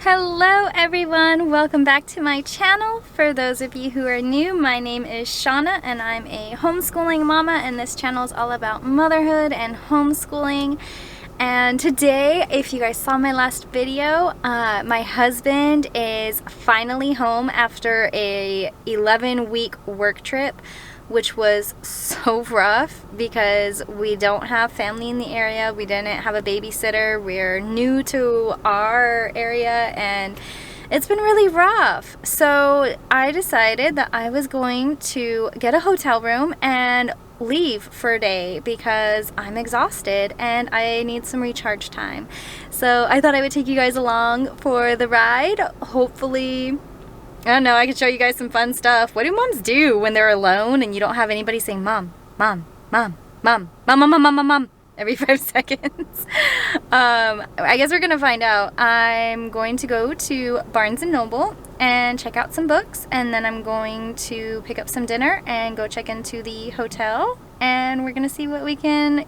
Hello everyone, welcome back to my channel. For those of you who are new, my name is Shauna and I'm a homeschooling mama, and this channel is all about motherhood and homeschooling. And today, if you guys saw my last video, my husband is finally home after a 11-week work trip, which was so rough because we don't have family in the area. We didn't have a babysitter. We're new to our area and it's been really rough. So I decided that I was going to get a hotel room and leave for a day because I'm exhausted and I need some recharge time. So I thought I would take you guys along for the ride. Hopefully, I don't know, I can show you guys some fun stuff. What do moms do when they're alone and you don't have anybody saying mom, mom, mom, mom, mom, mom, mom, mom, mom, mom every 5 seconds? I guess we're gonna find out. I'm going to go to Barnes & Noble and check out some books, and then I'm going to pick up some dinner and go check into the hotel, and we're gonna see what we can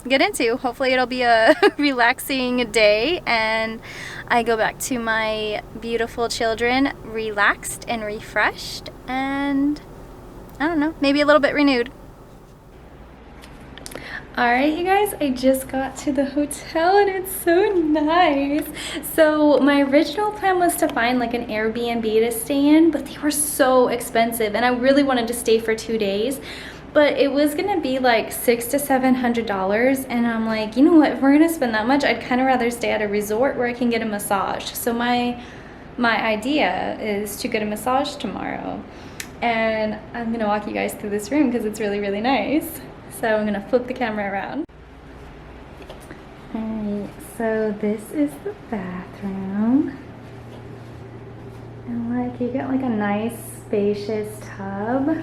get into. Hopefully it'll be a relaxing day and I go back to my beautiful children relaxed and refreshed and, I don't know, maybe a little bit renewed. Alright you guys, I just got to the hotel and it's so nice. So my original plan was to find like an Airbnb to stay in, but they were so expensive and I really wanted to stay for 2 days. But it was gonna be like $600 to $700, and I'm like, you know what, if we're gonna spend that much, I'd kind of rather stay at a resort where I can get a massage. So my idea is to get a massage tomorrow, and I'm gonna walk you guys through this room because it's really, really nice. So I'm gonna flip the camera around. Alright, so this is the bathroom. And like, you get like a nice spacious tub.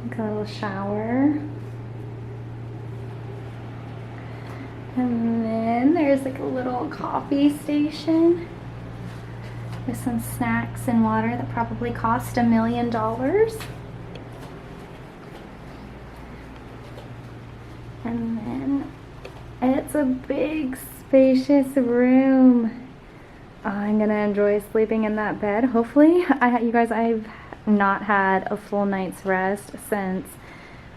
Like a little shower. And then there's like a little coffee station with some snacks and water that probably cost $1 million. And then it's a big spacious room. I'm gonna enjoy sleeping in that bed. Hopefully, you guys, I've not had a full night's rest since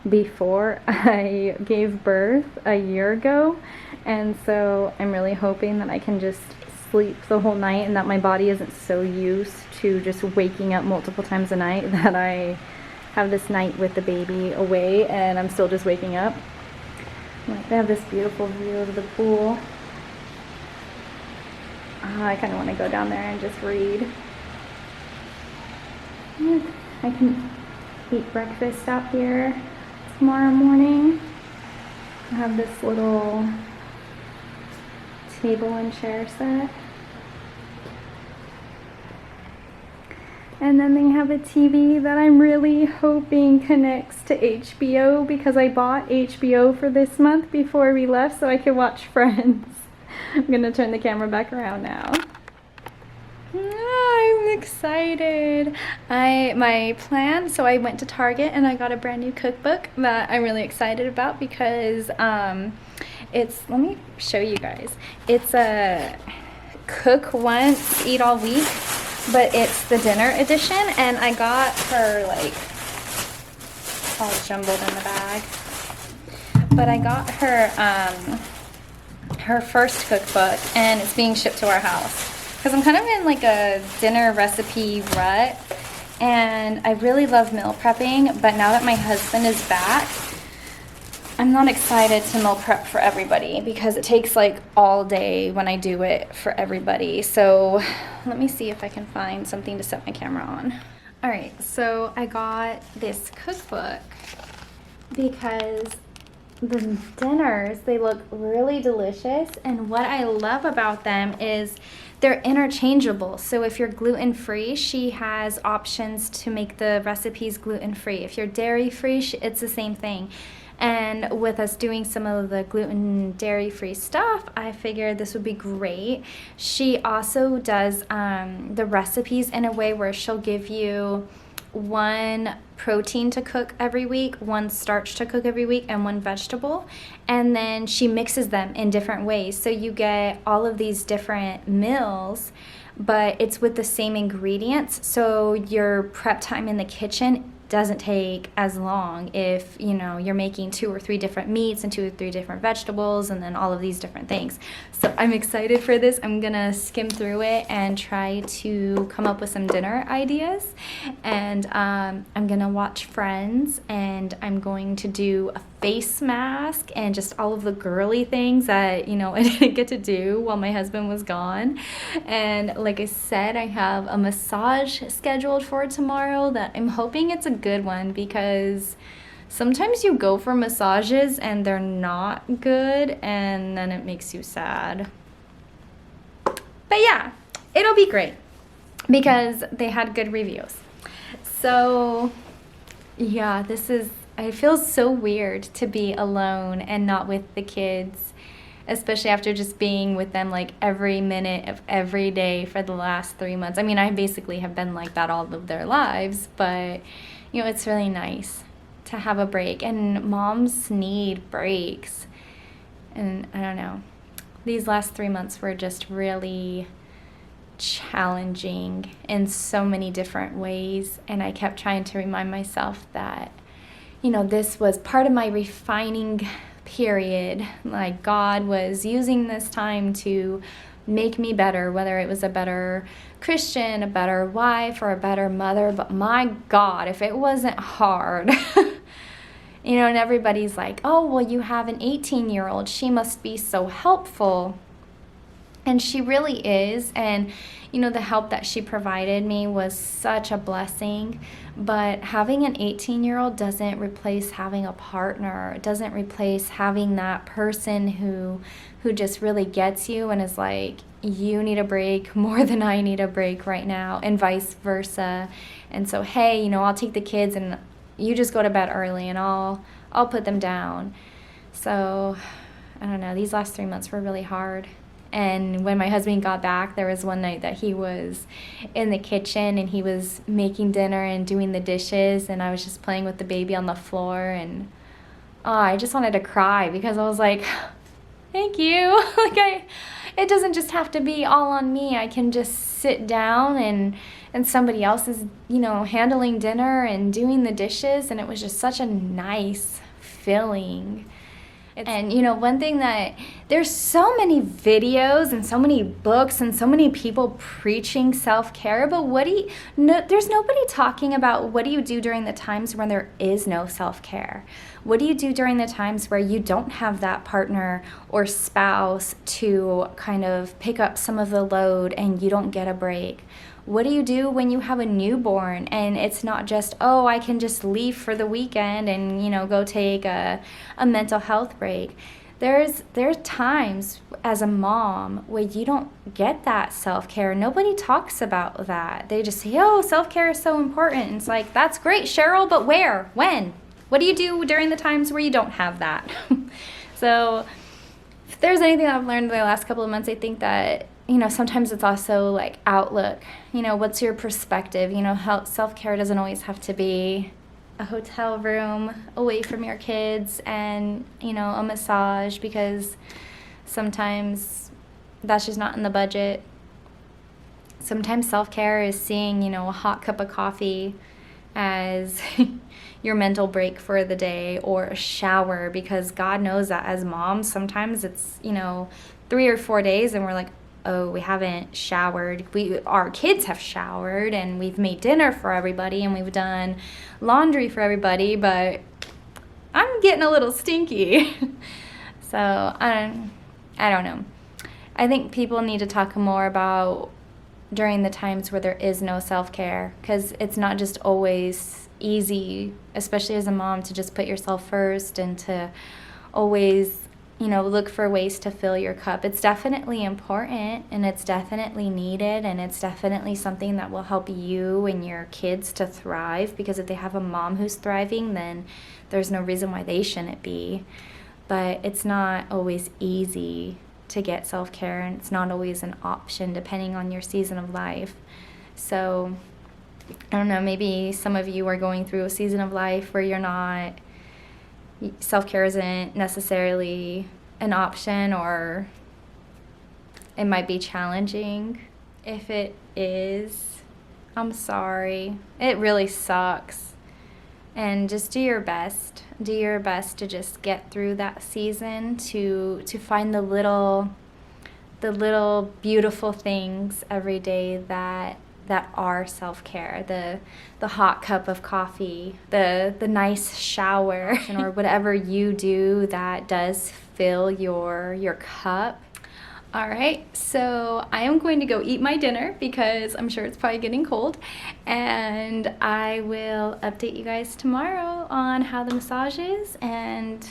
before I gave birth a year ago, and so I'm really hoping that I can just sleep the whole night and that my body isn't so used to just waking up multiple times a night that I have this night with the baby away and I'm still just waking up. Like, they have this beautiful view of the pool. I kind of want to go down there and just read. I can eat breakfast out here tomorrow morning. I have this little table and chair set. And then they have a TV that I'm really hoping connects to HBO because I bought HBO for this month before we left so I could watch Friends. I'm gonna turn the camera back around now. I'm excited. My plan, so I went to Target and I got a brand new cookbook that I'm really excited about because it's, let me show you guys. It's a cook once, eat all week, but it's the dinner edition, and I got her like all jumbled in the bag. But I got her first cookbook and it's being shipped to our house. Because I'm kind of in like a dinner recipe rut and I really love meal prepping, but now that my husband is back, I'm not excited to meal prep for everybody because it takes like all day when I do it for everybody. So let me see if I can find something to set my camera on. Alright, so I got this cookbook because the dinners, they look really delicious, and what I love about them is they're interchangeable. So if you're gluten-free, she has options to make the recipes gluten-free. If you're dairy-free, it's the same thing. And with us doing some of the gluten dairy-free stuff, I figured this would be great. She also does the recipes in a way where she'll give you one protein to cook every week, 1 starch to cook every week, and 1 vegetable. And then she mixes them in different ways. So you get all of these different meals, but it's with the same ingredients. So your prep time in the kitchen doesn't take as long if, you know, you're making 2 or 3 different meats and 2 or 3 different vegetables and then all of these different things. So I'm excited for this. I'm gonna skim through it and try to come up with some dinner ideas. And I'm gonna watch Friends, and I'm going to do a face mask and just all of the girly things that, you know, I didn't get to do while my husband was gone. And like I said, I have a massage scheduled for tomorrow that I'm hoping it's a good one, because sometimes you go for massages and they're not good, and then it makes you sad. But yeah, it'll be great because they had good reviews. So yeah, I feel so weird to be alone and not with the kids, especially after just being with them like every minute of every day for the last 3 months. I mean, I basically have been like that all of their lives, but you know, it's really nice to have a break, and moms need breaks. And I don't know, these last 3 months were just really challenging in so many different ways, and I kept trying to remind myself that, you know, this was part of my refining period. Like, God was using this time to make me better, whether it was a better Christian, a better wife, or a better mother. But my God, if it wasn't hard. You know, and everybody's like, oh, well, you have an 18-year-old. She must be so helpful. And she really is. And, you know, the help that she provided me was such a blessing. But having an 18-year-old doesn't replace having a partner. It doesn't replace having that person who just really gets you and is like, you need a break more than I need a break right now, and vice versa. And so, hey, you know, I'll take the kids and you just go to bed early and I'll put them down. So, I don't know, these last 3 months were really hard. And when my husband got back, there was one night that he was in the kitchen and he was making dinner and doing the dishes, and I was just playing with the baby on the floor, and I just wanted to cry because I was like, thank you. It doesn't just have to be all on me. I can just sit down and somebody else is, you know, handling dinner and doing the dishes, and it was just such a nice feeling. And, you know, one thing that there's so many videos and so many books and so many people preaching self-care, but there's nobody talking about what do you do during the times when there is no self-care? What do you do during the times where you don't have that partner or spouse to kind of pick up some of the load and you don't get a break? What do you do when you have a newborn and it's not just, oh, I can just leave for the weekend and, you know, go take a mental health break? There's times as a mom where you don't get that self-care. Nobody talks about that. They just say, oh, self-care is so important. And it's like, that's great, Cheryl, but where? When? What do you do during the times where you don't have that? So if there's anything I've learned in the last couple of months, I think that, you know, sometimes it's also like outlook. You know, what's your perspective? You know, self-care doesn't always have to be a hotel room away from your kids and, you know, a massage, because sometimes that's just not in the budget. Sometimes self-care is seeing, you know, a hot cup of coffee as your mental break for the day, or a shower, because God knows that as moms, sometimes it's, you know, 3 or 4 days and we're like, oh, we haven't showered. Our kids have showered and we've made dinner for everybody and we've done laundry for everybody, but I'm getting a little stinky. So I don't know. I think people need to talk more about during the times where there is no self-care, because it's not just always easy, especially as a mom, to just put yourself first and to always, you know, look for ways to fill your cup. It's definitely important and it's definitely needed, and it's definitely something that will help you and your kids to thrive, because if they have a mom who's thriving, then there's no reason why they shouldn't be. But it's not always easy to get self-care, and it's not always an option depending on your season of life. So I don't know, maybe some of you are going through a season of life where self-care isn't necessarily an option, or it might be challenging. If it is, I'm sorry. It really sucks. And just do your best. Do your best to just get through that season, to find the little beautiful things every day that are self-care. The hot cup of coffee, the nice shower, or whatever you do that does fill your cup. All right, so I am going to go eat my dinner because I'm sure it's probably getting cold, and I will update you guys tomorrow on how the massage is and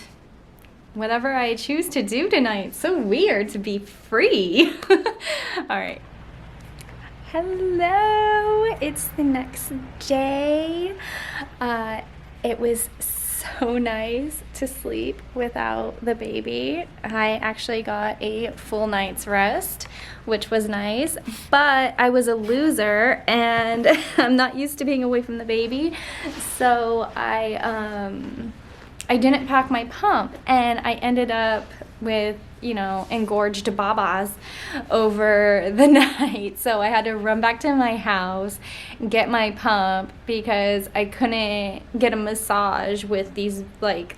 whatever I choose to do tonight. It's so weird to be free. All right. Hello, it's the next day. It was so nice to sleep without the baby. I actually got a full night's rest, which was nice, but I was a loser and I'm not used to being away from the baby. So I didn't pack my pump, and I ended up with, engorged babas over the night. So I had to run back to my house, get my pump, because I couldn't get a massage with these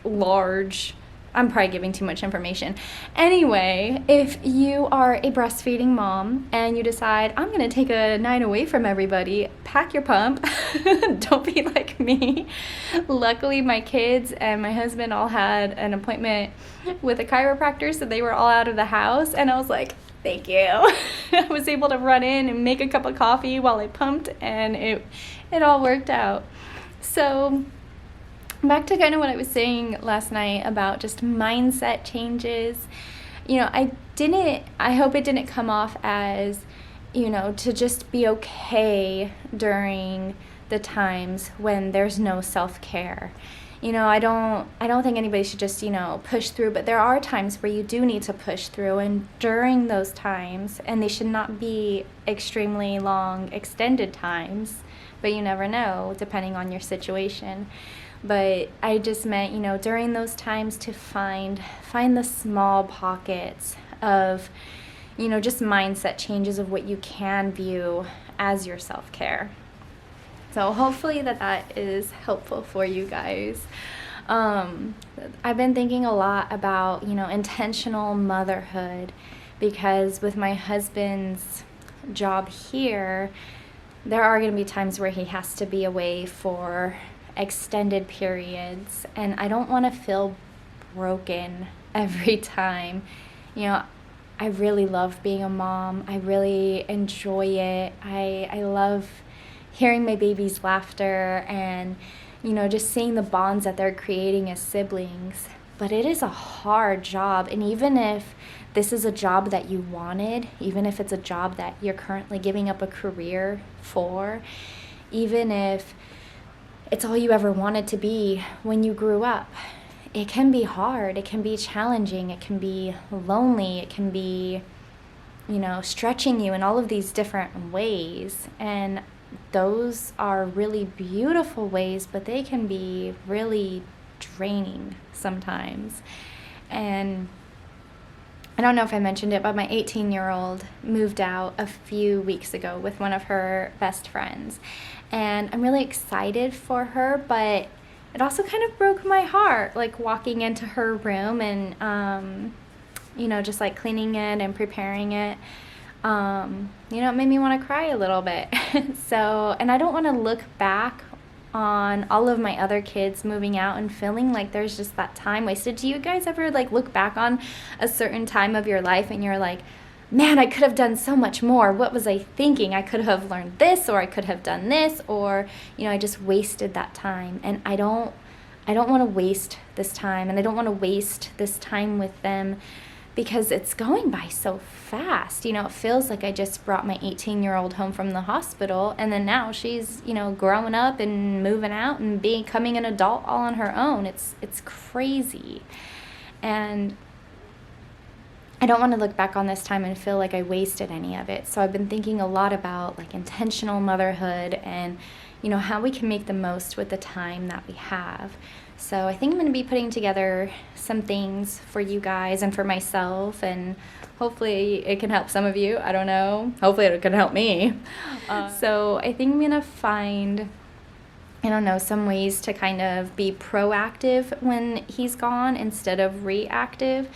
large, I'm probably giving too much information. Anyway, if you are a breastfeeding mom and you decide, I'm going to take a night away from everybody, pack your pump. Don't be like me. Luckily, my kids and my husband all had an appointment with a chiropractor, so they were all out of the house, and I was like, thank you. I was able to run in and make a cup of coffee while I pumped, and it all worked out. So back to kind of what I was saying last night about just mindset changes. I hope it didn't come off as, to just be okay during the times when there's no self-care. I don't think anybody should just, push through, but there are times where you do need to push through, and during those times, and they should not be extremely long, extended times, but you never know depending on your situation. But I just meant, during those times, to find the small pockets of, just mindset changes of what you can view as your self-care. So hopefully that is helpful for you guys. I've been thinking a lot about, intentional motherhood, because with my husband's job here, there are going to be times where he has to be away for extended periods, and I don't want to feel broken every time. I really love being a mom. I really enjoy it. I love hearing my baby's laughter and, just seeing the bonds that they're creating as siblings. But it is a hard job, and even if this is a job that you wanted, even if it's a job that you're currently giving up a career for, even if it's all you ever wanted to be when you grew up, it can be hard, it can be challenging, it can be lonely, it can be, stretching you in all of these different ways. And those are really beautiful ways, but they can be really draining sometimes. And I don't know if I mentioned it, but my 18-year-old moved out a few weeks ago with one of her best friends. And I'm really excited for her, but it also kind of broke my heart, walking into her room and, just cleaning it and preparing it. It made me want to cry a little bit. And I don't want to look back on all of my other kids moving out and feeling like there's just that time wasted. Do you guys ever look back on a certain time of your life and you're like, man, I could have done so much more. What was I thinking? I could have learned this, or I could have done this, or, I just wasted that time. And I don't want to waste this time, and I don't want to waste this time with them, because it's going by so fast. It feels like I just brought my 18-year-old home from the hospital, and then now she's, growing up and moving out and becoming an adult all on her own. It's crazy. And I don't want to look back on this time and feel like I wasted any of it. So I've been thinking a lot about like intentional motherhood and, you know, how we can make the most with the time that we have. So I think I'm going to be putting together some things for you guys and for myself, and hopefully it can help some of you. I don't know. Hopefully it can help me. So I think I'm going to find, I don't know, some ways to kind of be proactive when he's gone instead of reactive.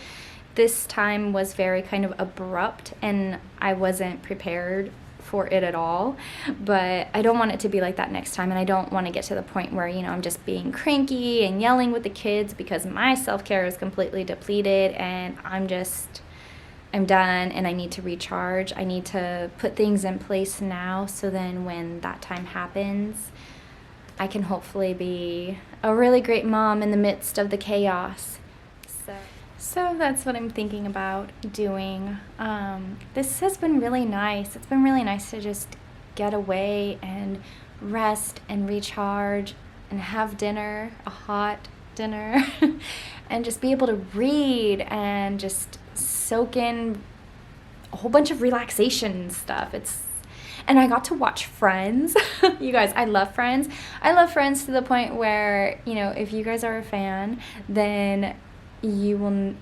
This time was very kind of abrupt and I wasn't prepared for it at all, but I don't want it to be like that next time, and I don't want to get to the point where, you know, I'm just being cranky and yelling with the kids because my self-care is completely depleted and I'm done and I need to recharge. I need to put things in place now so then when that time happens, I can hopefully be a really great mom in the midst of the chaos. So that's what I'm thinking about doing. This has been really nice. It's been really nice to just get away and rest and recharge and have dinner, a hot dinner, and just be able to read and just soak in a whole bunch of relaxation stuff. And I got to watch Friends. You guys, I love Friends. I love Friends to the point where, you know, if you guys are a fan, then you will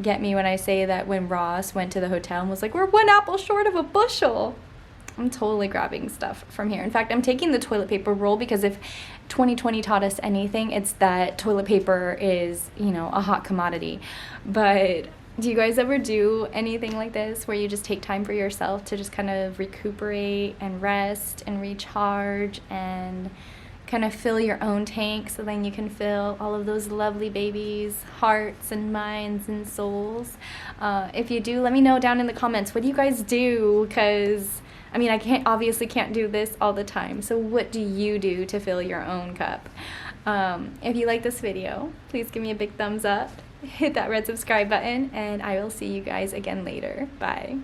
get me when I say that when Ross went to the hotel and was like, we're 1 apple short of a bushel. I'm totally grabbing stuff from here. In fact, I'm taking the toilet paper roll because if 2020 taught us anything, it's that toilet paper is, you know, a hot commodity. But do you guys ever do anything like this where you just take time for yourself to just kind of recuperate and rest and recharge and kind of fill your own tank so then you can fill all of those lovely babies' hearts and minds and souls? If you do, let me know down in the comments. What do you guys do? Because I mean, I obviously can't do this all the time. So what do you do to fill your own cup? If you like this video, please give me a big thumbs up, hit that red subscribe button, and I will see you guys again later. Bye.